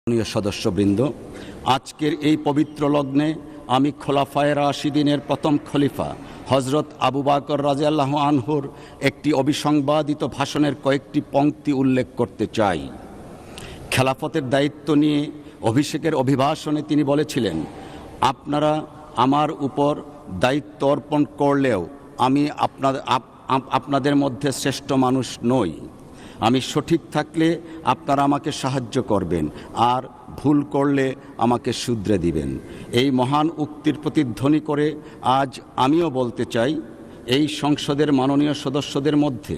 মাননীয় সদস্যবৃন্দ, আজকের এই পবিত্র লগ্নে আমি খোলাফায়ে রাশিদিনের প্রথম খলিফা হজরত আবু বকর রাদিয়াল্লাহু আনহুর একটি অবিসংবাদিত ভাষণের কয়েকটি পংক্তি উল্লেখ করতে চাই। খেলাফতের দায়িত্ব নিয়ে অভিষেকের অভিভাষণে তিনি বলেছিলেন, আপনারা আমার উপর দায়িত্ব অর্পণ করলেও আমি আপনাদের মধ্যে শ্রেষ্ঠ মানুষ নই। আমি সঠিক থাকলে আপনারা আমাকে সাহায্য করবেন, আর ভুল করলে আমাকে শুধরে দিবেন। এই মহান উক্তির প্রতিধ্বনি করে আজ আমিও বলতে চাই, এই সংসদের মাননীয় সদস্যদের মধ্যে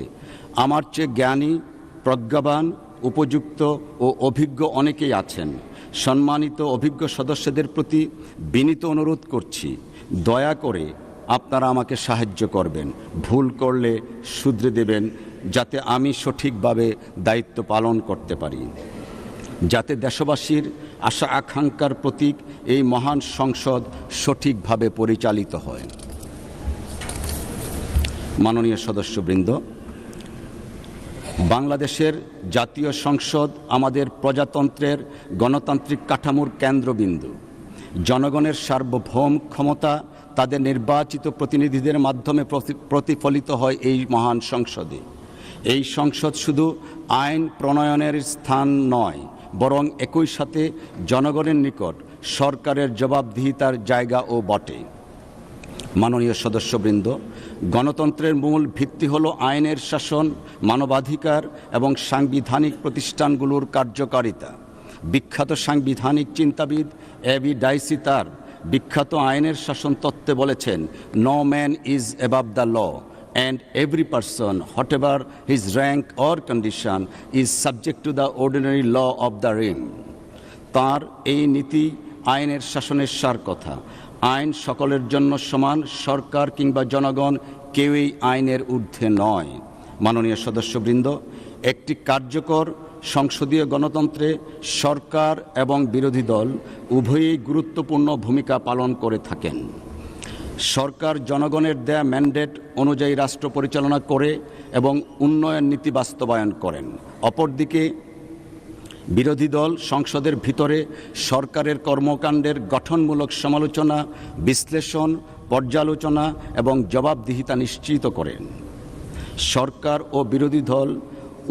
আমার চেয়ে জ্ঞানী, প্রজ্ঞাবান, উপযুক্ত ও অভিজ্ঞ অনেকেই আছেন। সম্মানিত অভিজ্ঞ সদস্যদের প্রতি বিনীত অনুরোধ করছি, দয়া করে আপনারা আমাকে সাহায্য করবেন, ভুল করলে শুধরে দেবেন, যাতে আমি সঠিকভাবে দায়িত্ব পালন করতে পারি, যাতে দেশবাসীর আশা আকাঙ্ক্ষার প্রতীক এই মহান সংসদ সঠিকভাবে পরিচালিত হয়। মাননীয় সদস্যবৃন্দ, বাংলাদেশের জাতীয় সংসদ আমাদের প্রজাতন্ত্রের গণতান্ত্রিক কাঠামোর কেন্দ্রবিন্দু। জনগণের সার্বভৌম ক্ষমতা তাদের নির্বাচিত প্রতিনিধিদের মাধ্যমে প্রতিফলিত হয় এই মহান সংসদে। এই সংসদ শুধু আইন প্রণয়নের স্থান নয়, বরং একই সাথে জনগণের নিকট সরকারের জবাবদিহিতার জায়গাও বটে। মাননীয় সদস্যবৃন্দ, গণতন্ত্রের মূল ভিত্তি হলো আইনের শাসন, মানবাধিকার এবং সাংবিধানিক প্রতিষ্ঠানগুলোর কার্যকারিতা। বিখ্যাত সাংবিধানিক চিন্তাবিদ এবি ডাইসি তার বিখ্যাত আইনের শাসন তত্ত্বে বলেছেন, no man is above the law and every person, whatever his rank or condition, is subject to the ordinary law of the realm. তার এই নীতি আইনের শাসনের সার কথা। আইন সকলের জন্য সমান, সরকার কিংবা জনগণ কেউই আইনের ঊর্ধ্বে নয়। মাননীয় সদস্যবৃন্দ, একটি কার্যকর সংসদীয় গণতন্ত্রে সরকার এবং বিরোধী দল উভয়ই গুরুত্বপূর্ণ ভূমিকা পালন করে থাকেন। সরকার জনগণের দেয়া ম্যান্ডেট অনুযায়ী রাষ্ট্র পরিচালনা করে এবং উন্নয়ন নীতি বাস্তবায়ন করেন। অপরদিকে বিরোধী দল সংসদের ভিতরে সরকারের কর্মকাণ্ডের গঠনমূলক সমালোচনা, বিশ্লেষণ, পর্যালোচনা এবং জবাবদিহিতা নিশ্চিত করেন। সরকার ও বিরোধী দল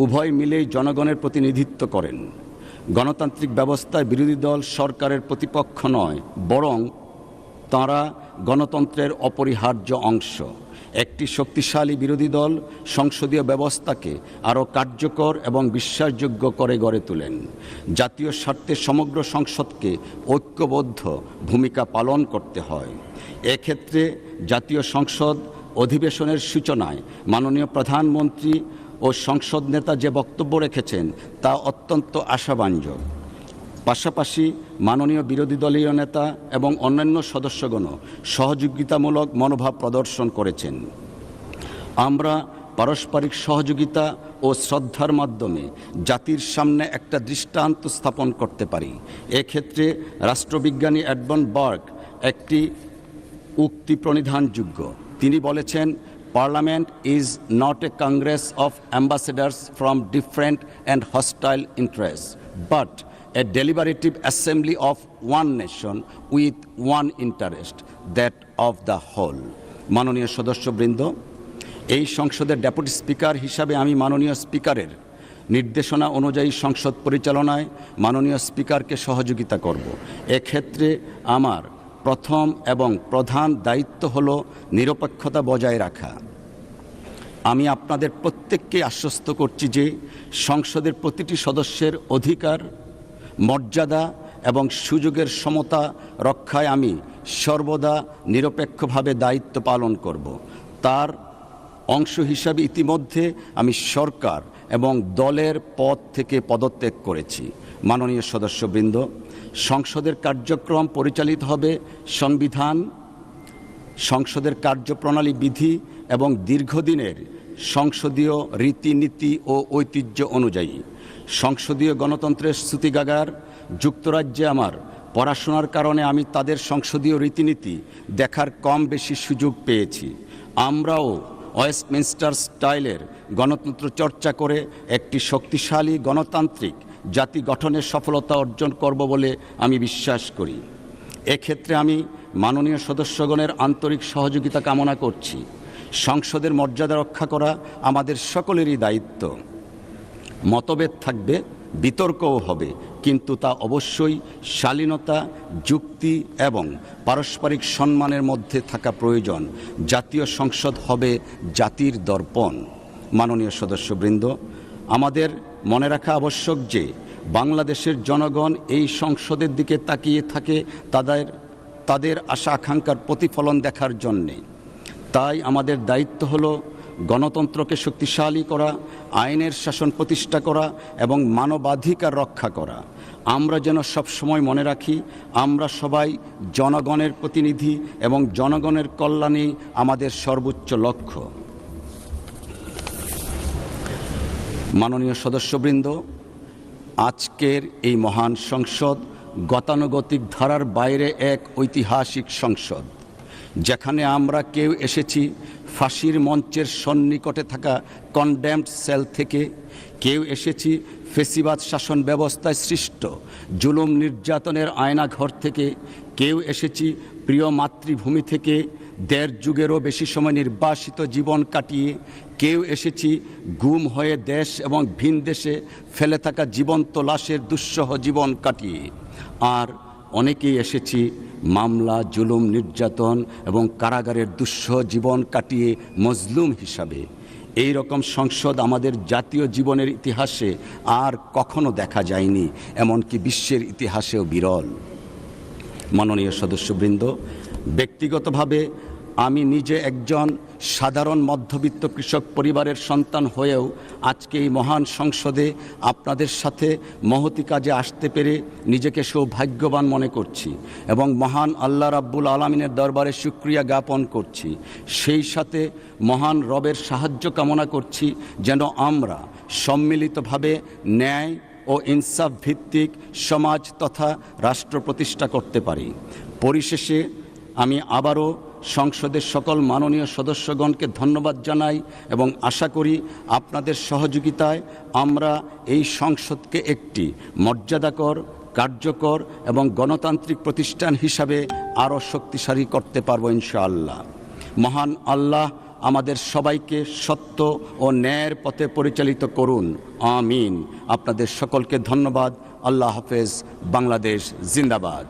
উভয় মিলেই জনগণের প্রতিনিধিত্ব করেন। গণতান্ত্রিক ব্যবস্থায় বিরোধী দল সরকারের প্রতিপক্ষ নয়, বরং তাঁরা গণতন্ত্রের অপরিহার্য অংশ। একটি শক্তিশালী বিরোধী দল সংসদীয় ব্যবস্থাকে আরও কার্যকর এবং বিশ্বাসযোগ্য করে গড়ে তোলেন। জাতীয় স্বার্থে সমগ্র সংসদকে ঐক্যবদ্ধ ভূমিকা পালন করতে হয়। এক্ষেত্রে জাতীয় সংসদ অধিবেশনের সূচনায় মাননীয় প্রধানমন্ত্রী ও সংসদ নেতা যে বক্তব্য রেখেছেন তা অত্যন্ত আশাব্যঞ্জক। পাশাপাশি মাননীয় বিরোধী দলীয় নেতা এবং অন্যান্য সদস্যগণ সহযোগিতামূলক মনোভাব প্রদর্শন করেছেন। আমরা পারস্পরিক সহযোগিতা ও শ্রদ্ধার মাধ্যমে জাতির সামনে একটা দৃষ্টান্ত স্থাপন করতে পারি। এক্ষেত্রে রাষ্ট্রবিজ্ঞানী এডমন্ড বার্গ একটি উক্তি প্রণিধানযোগ্য। তিনি বলেছেন, Parliament is not a congress of ambassadors from different and hostile interests, but a deliberative assembly of one nation with one interest, that of the whole. মাননীয় সদস্যবৃন্দ, এই সংসদের ডেপুটি স্পিকার হিসাবে আমি মাননীয় স্পিকারের নির্দেশনা অনুযায়ী সংসদ পরিচালনায় মাননীয় স্পিকারকে সহযোগিতা করব। এক্ষেত্রে আমার প্রথম এবং প্রধান দায়িত্ব হল নিরপেক্ষতা বজায় রাখা। আমি আপনাদের প্রত্যেককে আশ্বস্ত করছি যে সংসদের প্রতিটি সদস্যের অধিকার, মর্যাদা এবং সুযোগের সমতা রক্ষায় আমি সর্বদা নিরপেক্ষভাবে দায়িত্ব পালন করব। তার অংশ হিসাবে ইতিমধ্যে আমি সরকার এবং দলের পদ থেকে পদত্যাগ করেছি। মাননীয় সদস্যবৃন্দ, সংসদের কার্যক্রম পরিচালিত হবে সংবিধান, সংসদের কার্যপ্রণালী বিধি এবং দীর্ঘদিনের সংসদীয় রীতিনীতি ও ঐতিহ্য অনুযায়ী। সংসদীয় গণতন্ত্রের স্তুতিগাগার যুক্তরাজ্যে আমার পড়াশোনার কারণে আমি তাদের সংসদীয় রীতিনীতি দেখার কম বেশি সুযোগ পেয়েছি। আমরাও ওয়েস্টমিনস্টার স্টাইলের গণতন্ত্র চর্চা করে একটি শক্তিশালী গণতান্ত্রিক জাতি গঠনের সফলতা অর্জন করব বলে আমি বিশ্বাস করি। এক্ষেত্রে আমি মাননীয় সদস্যগণের আন্তরিক সহযোগিতা কামনা করছি। সংসদের মর্যাদা রক্ষা করা আমাদের সকলেরই দায়িত্ব। মতভেদ থাকবে, বিতর্কও হবে, কিন্তু তা অবশ্যই শালীনতা, যুক্তি এবং পারস্পরিক সম্মানের মধ্যে থাকা প্রয়োজন। জাতীয় সংসদ হবে জাতির দর্পণ। মাননীয় সদস্যবৃন্দ, আমাদের মনে রাখা আবশ্যক যে বাংলাদেশের জনগণ এই সংসদের দিকে তাকিয়ে থাকে তাদের আশা আকাঙ্ক্ষার প্রতিফলন দেখার জন্যে। তাই আমাদের দায়িত্ব হলো গণতন্ত্রকে শক্তিশালী করা, আইনের শাসন প্রতিষ্ঠা করা এবং মানবাধিকার রক্ষা করা। আমরা যেন সবসময় মনে রাখি, আমরা সবাই জনগণের প্রতিনিধি এবং জনগণের কল্যাণই আমাদের সর্বোচ্চ লক্ষ্য। মাননীয় সদস্যবৃন্দ, আজকের এই মহান সংসদ গতানুগতিক ধারার বাইরে এক ঐতিহাসিক সংসদ, যেখানে আমরা কেউ এসেছি ফাঁসির মঞ্চের সন্নিকটে থাকা কনডেমড সেল থেকে, কেউ এসেছি ফেসিবাদ শাসন ব্যবস্থায় সৃষ্ট জুলুম নির্যাতনের আয়নাঘর থেকে, কেউ এসেছি প্রিয় মাতৃভূমি থেকে দেড় যুগেরও বেশি সময় নির্বাসিত জীবন কাটিয়ে, কেউ এসেছি গুম হয়ে দেশ এবং ভিন দেশে ফেলে থাকা জীবন্ত লাশের দুঃসহ জীবন কাটিয়ে, আর অনেকেই এসেছি মামলা, জুলুম, নির্যাতন এবং কারাগারের দুঃসহ জীবন কাটিয়ে মজলুম হিসাবে। এই রকম সংসদ আমাদের জাতীয় জীবনের ইতিহাসে আর কখনো দেখা যায়নি, এমনকি বিশ্বের ইতিহাসেও বিরল। মাননীয় সদস্যবৃন্দ, ব্যক্তিগতভাবে আমি নিজে একজন সাধারণ মধ্যবিত্ত কৃষক পরিবারের সন্তান হয়েও আজকে এই মহান সংসদে আপনাদের সাথে মহতি কাজে আসতে পেরে নিজেকে সৌভাগ্যবান মনে করছি এবং মহান আল্লাহ রাব্বুল আলামিনের দরবারে শুকরিয়া জ্ঞাপন করছি। সেই সাথে মহান রবের সাহায্য কামনা করছি যেন আমরা সম্মিলিতভাবে ন্যায় ও ইনসাফ ভিত্তিক সমাজ তথা রাষ্ট্র প্রতিষ্ঠা করতে পারি। পরিশেষে আমি আবারও সংসদের সকল মাননীয় সদস্যগণকে ধন্যবাদ জানাই এবং আশা করি আপনাদের সহযোগিতায় আমরা এই সংসদকে একটি মর্যাদাকর, কার্যকর এবং গণতান্ত্রিক প্রতিষ্ঠান হিসাবে আরও শক্তিশালী করতে পারব ইনশাআল্লাহ। মহান আল্লাহ আমাদের সবাইকে সত্য ও ন্যায়ের পথে পরিচালিত করুন, আমিন। আপনাদের সকলকে ধন্যবাদ। আল্লাহ হাফেজ। বাংলাদেশ জিন্দাবাদ।